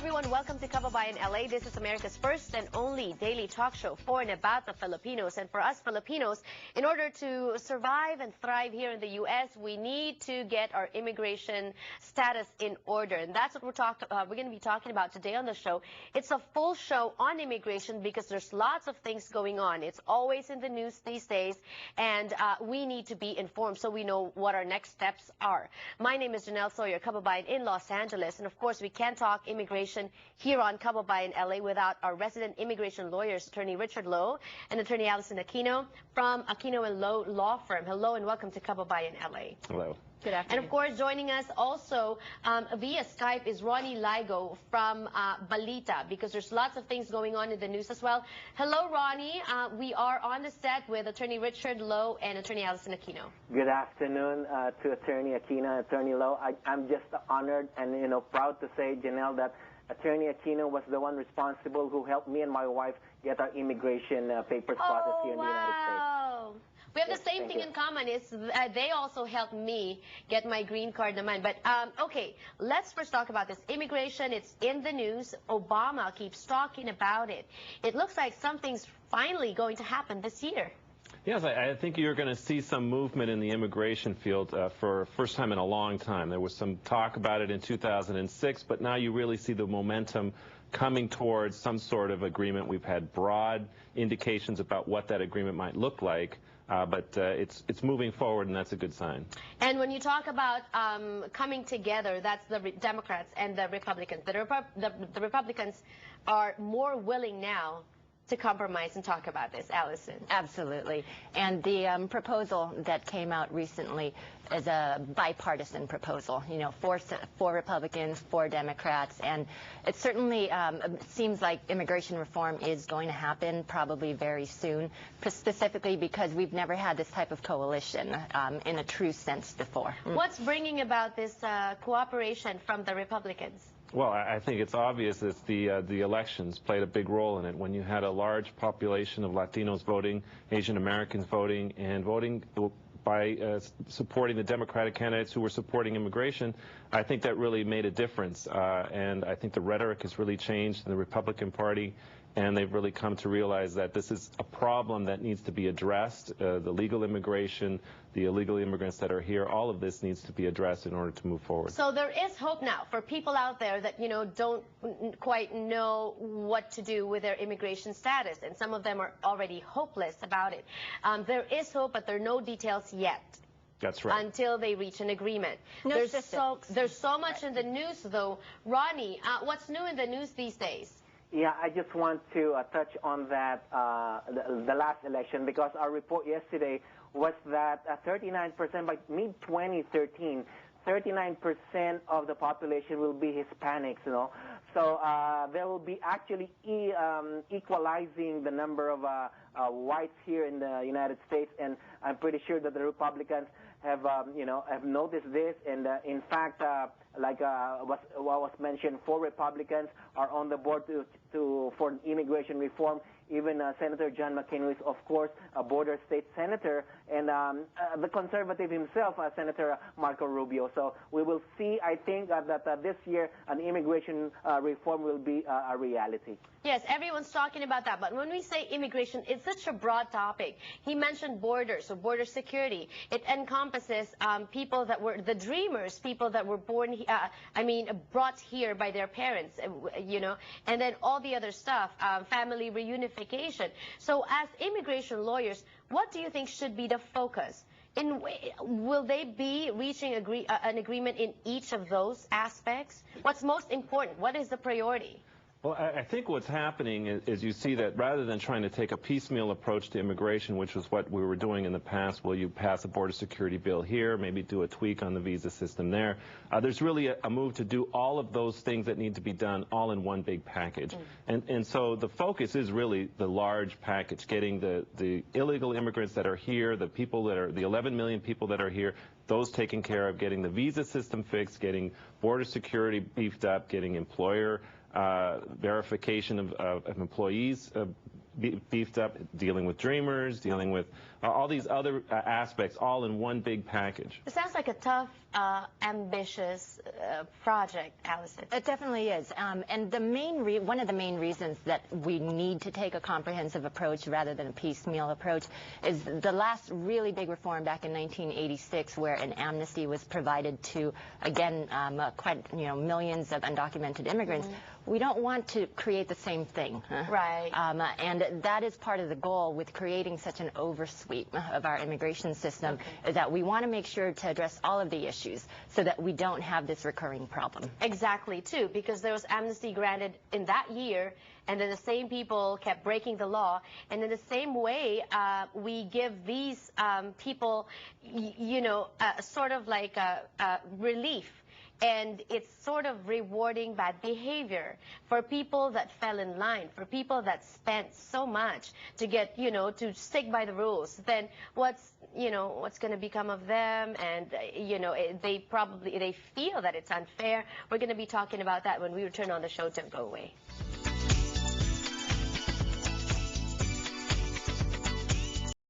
everyone, welcome to Kababayan LA. This is America's first and only daily talk show for and about the Filipinos. And for us Filipinos, in order to survive and thrive here in the U.S., we need to get our immigration status in order. And that's what we're going to be talking about today on the show. It's a full show on immigration because there's lots of things going on. It's always in the news these days, and we need to be informed so we know what our next steps are. My name is Janelle Sawyer, Kababayan in Los Angeles, and of course we can't talk immigration here on Kababayan LA without our resident immigration lawyers, Attorney Richard Lowe and Attorney Allison Aquino from Aquino and Lowe Law Firm. Hello and welcome to Kababayan LA. Hello. Good afternoon. And of course, joining us also via Skype is Ronnie Ligo from Balita, because there's lots of things going on in the news as well. Hello, Ronnie. We are on the set with Attorney Richard Lowe and Attorney Allison Aquino. Good afternoon to Attorney Aquino and Attorney Lowe. I'm just honored and proud to say, Janelle, that Attorney Aquino was the one responsible who helped me and my wife get our immigration papers processed here in the United States. We have the same thing in common. Is they also helped me get my green card naman. But okay, let's first talk about this. Immigration, it's in the news. Obama keeps talking about it. It looks like something's finally going to happen this year. Yes, I think you're going to see some movement in the immigration field for first time in a long time. There was some talk about it in 2006, but now you really see the momentum coming towards some sort of agreement. We've had broad indications about what that agreement might look like, but it's moving forward, and that's a good sign. And when you talk about coming together, that's the Democrats and the Republicans. The Republicans are more willing now to compromise and talk about this. Allison. Absolutely. And the proposal that came out recently is a bipartisan proposal, four Republicans, 4 Democrats, and it certainly seems like immigration reform is going to happen probably very soon, specifically because we've never had this type of coalition in a true sense before. What's bringing about this cooperation from the Republicans? Well, I think it's obvious that the elections played a big role in it. When you had a large population of Latinos voting, Asian Americans voting, and voting by supporting the Democratic candidates who were supporting immigration, I think that really made a difference. And I think the rhetoric has really changed in the Republican Party, and they've really come to realize that this is a problem that needs to be addressed. The legal immigration, the illegal immigrants that are here, all of this needs to be addressed in order to move forward. So there is hope now for people out there that, don't quite know what to do with their immigration status, and some of them are already hopeless about it. There is hope, but there are no details yet. That's right. Until they reach an agreement. No, there's so much in the news, though. Ronnie, what's new in the news these days? Yeah, I just want to touch on that, the last election, because our report yesterday was that 39%, by mid-2013, 39% of the population will be Hispanics, So there will be actually equalizing the number of whites here in the United States, and I'm pretty sure that the Republicans have noticed this, and in fact, like what was mentioned, 4 Republicans are on the board for immigration reform. Even Senator John McCain, who is, of course, a border state senator, and the conservative himself, Senator Marco Rubio. So we will see, I think, that this year an immigration reform will be a reality. Yes, everyone's talking about that. But when we say immigration, it's such a broad topic. He mentioned borders, or border security. It encompasses people that were the dreamers, people that were born, brought here by their parents, and then all the other stuff, family reunification. So as immigration lawyers, what do you think should be the focus? Will they be reaching an agreement in each of those aspects? What's most important? What is the priority? Well, I think what's happening is you see that rather than trying to take a piecemeal approach to immigration, which was what we were doing in the past, will you pass a border security bill here, maybe do a tweak on the visa system there, there's really a move to do all of those things that need to be done all in one big package. And so the focus is really the large package, getting the illegal immigrants that are here, the 11 million people that are here, those taken care of, getting the visa system fixed, getting border security beefed up, getting employer verification of employees beefed up, dealing with Dreamers, dealing with all these other aspects, all in one big package. It sounds like a tough, ambitious project, Allison. It definitely is. And one of the main reasons that we need to take a comprehensive approach rather than a piecemeal approach is the last really big reform back in 1986, where an amnesty was provided to, again, millions of undocumented immigrants. We don't want to create the same thing. Right. And that is part of the goal with creating such an oversweep of our immigration system, is that we want to make sure to address all of the issues so that we don't have this recurring problem. Exactly, too, because there was amnesty granted in that year, and then the same people kept breaking the law. And in the same way, we give these people, sort of like relief. And it's sort of rewarding bad behavior for people that fell in line, for people that spent so much to get, to stick by the rules. Then what's going to become of them? And, they feel that it's unfair. We're going to be talking about that when we return on the show. Don't go away.